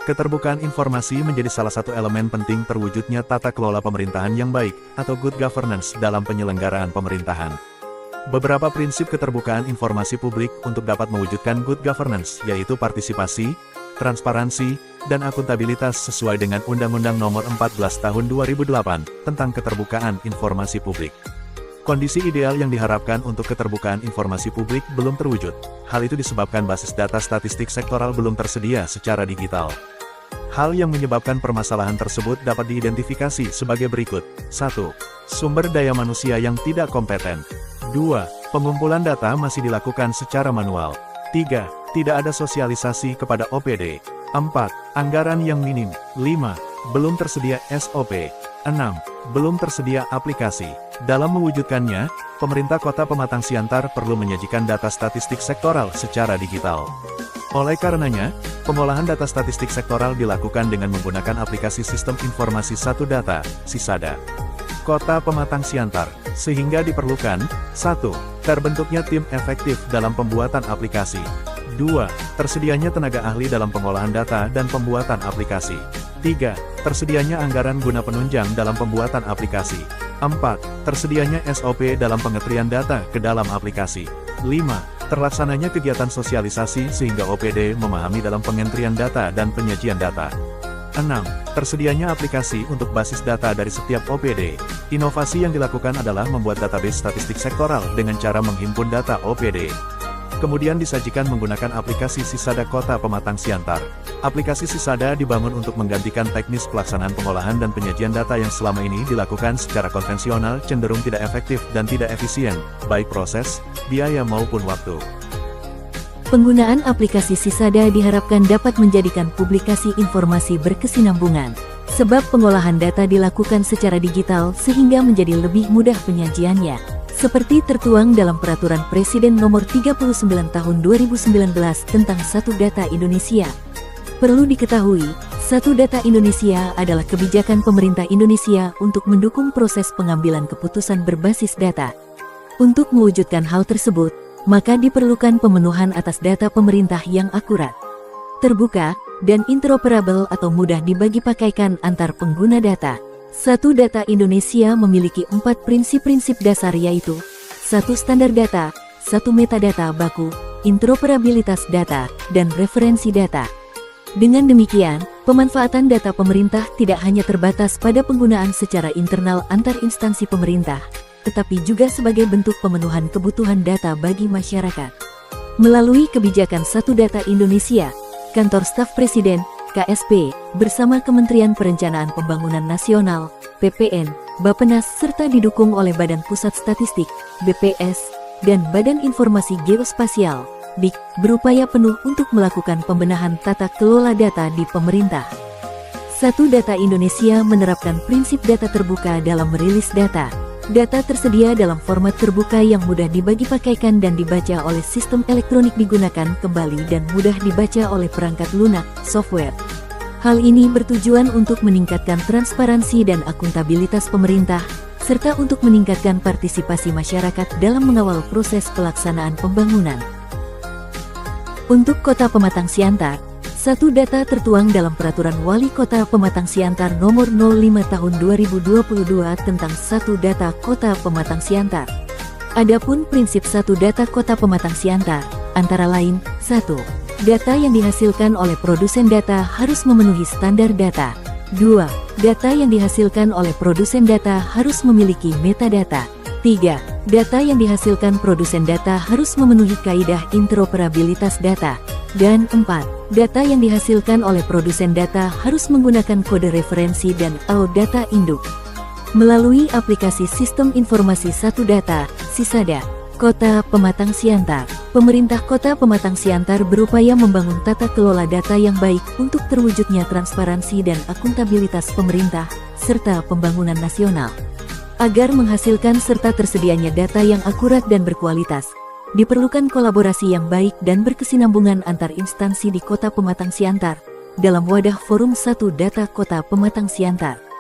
Keterbukaan informasi menjadi salah satu elemen penting terwujudnya tata kelola pemerintahan yang baik, atau good governance dalam penyelenggaraan pemerintahan. Beberapa prinsip keterbukaan informasi publik untuk dapat mewujudkan good governance yaitu partisipasi, transparansi, dan akuntabilitas sesuai dengan Undang-Undang Nomor 14 Tahun 2008 tentang keterbukaan informasi publik. Kondisi ideal yang diharapkan untuk keterbukaan informasi publik belum terwujud. Hal itu disebabkan basis data statistik sektoral belum tersedia secara digital. Hal yang menyebabkan permasalahan tersebut dapat diidentifikasi sebagai berikut. 1. Sumber daya manusia yang tidak kompeten. 2. Pengumpulan data masih dilakukan secara manual. 3. Tidak ada sosialisasi kepada OPD. 4. Anggaran yang minim. 5. Belum tersedia SOP. 6. Belum tersedia aplikasi. Dalam mewujudkannya, pemerintah Kota Pematang Siantar perlu menyajikan data statistik sektoral secara digital. Oleh karenanya, pengolahan data statistik sektoral dilakukan dengan menggunakan aplikasi Sistem Informasi Satu Data, SISADA. Kota Pematang Siantar, sehingga diperlukan 1. Terbentuknya tim efektif dalam pembuatan aplikasi. 2. Tersedianya tenaga ahli dalam pengolahan data dan pembuatan aplikasi. 3. Tersedianya anggaran guna penunjang dalam pembuatan aplikasi. 4. Tersedianya SOP dalam pengetrian data ke dalam aplikasi. 5. Terlaksananya kegiatan sosialisasi sehingga OPD memahami dalam pengentrian data dan penyajian data. 6. Tersedianya aplikasi untuk basis data dari setiap OPD. Inovasi yang dilakukan adalah membuat database statistik sektoral dengan cara menghimpun data OPD. Kemudian disajikan menggunakan aplikasi SISADA Kota Pematang Siantar. Aplikasi SISADA dibangun untuk menggantikan teknis pelaksanaan pengolahan dan penyajian data yang selama ini dilakukan secara konvensional cenderung tidak efektif dan tidak efisien, baik proses, biaya maupun waktu. Penggunaan aplikasi SISADA diharapkan dapat menjadikan publikasi informasi berkesinambungan, sebab pengolahan data dilakukan secara digital sehingga menjadi lebih mudah penyajiannya. Seperti tertuang dalam Peraturan Presiden Nomor 39 Tahun 2019 tentang Satu Data Indonesia. Perlu diketahui, Satu Data Indonesia adalah kebijakan pemerintah Indonesia untuk mendukung proses pengambilan keputusan berbasis data. Untuk mewujudkan hal tersebut, maka diperlukan pemenuhan atas data pemerintah yang akurat, terbuka, dan interoperabel atau mudah dibagi pakaikan antar pengguna data. Satu Data Indonesia memiliki 4 prinsip-prinsip dasar yaitu 1. Standar data, 1. Metadata baku, interoperabilitas data, dan referensi data. Dengan demikian, pemanfaatan data pemerintah tidak hanya terbatas pada penggunaan secara internal antar instansi pemerintah, tetapi juga sebagai bentuk pemenuhan kebutuhan data bagi masyarakat. Melalui kebijakan Satu Data Indonesia, Kantor Staf Presiden, KSP, bersama Kementerian Perencanaan Pembangunan Nasional, PPN, Bappenas serta didukung oleh Badan Pusat Statistik, BPS, dan Badan Informasi Geospasial, BIG, berupaya penuh untuk melakukan pembenahan tata kelola data di pemerintah. Satu Data Indonesia menerapkan prinsip data terbuka dalam merilis data. Data tersedia dalam format terbuka yang mudah dibagi pakaikan dan dibaca oleh sistem elektronik digunakan kembali dan mudah dibaca oleh perangkat lunak, software. Hal ini bertujuan untuk meningkatkan transparansi dan akuntabilitas pemerintah, serta untuk meningkatkan partisipasi masyarakat dalam mengawal proses pelaksanaan pembangunan. Untuk Kota Pematang Siantar, Satu Data tertuang dalam Peraturan Wali Kota Pematang Siantar Nomor 05 Tahun 2022 tentang Satu Data Kota Pematang Siantar. Adapun prinsip Satu Data Kota Pematang Siantar, antara lain, 1. Data yang dihasilkan oleh produsen data harus memenuhi standar data. 2. Data yang dihasilkan oleh produsen data harus memiliki metadata. 3. Data yang dihasilkan produsen data harus memenuhi kaidah interoperabilitas data. Dan 4. Data yang dihasilkan oleh produsen data harus menggunakan kode referensi dan atau data induk. Melalui aplikasi Sistem Informasi Satu Data, SISADA, Kota Pematang Siantar, pemerintah Kota Pematang Siantar berupaya membangun tata kelola data yang baik untuk terwujudnya transparansi dan akuntabilitas pemerintah, serta pembangunan nasional. Agar menghasilkan serta tersedianya data yang akurat dan berkualitas, diperlukan kolaborasi yang baik dan berkesinambungan antar instansi di Kota Pematang Siantar, dalam wadah Forum Satu Data Kota Pematang Siantar.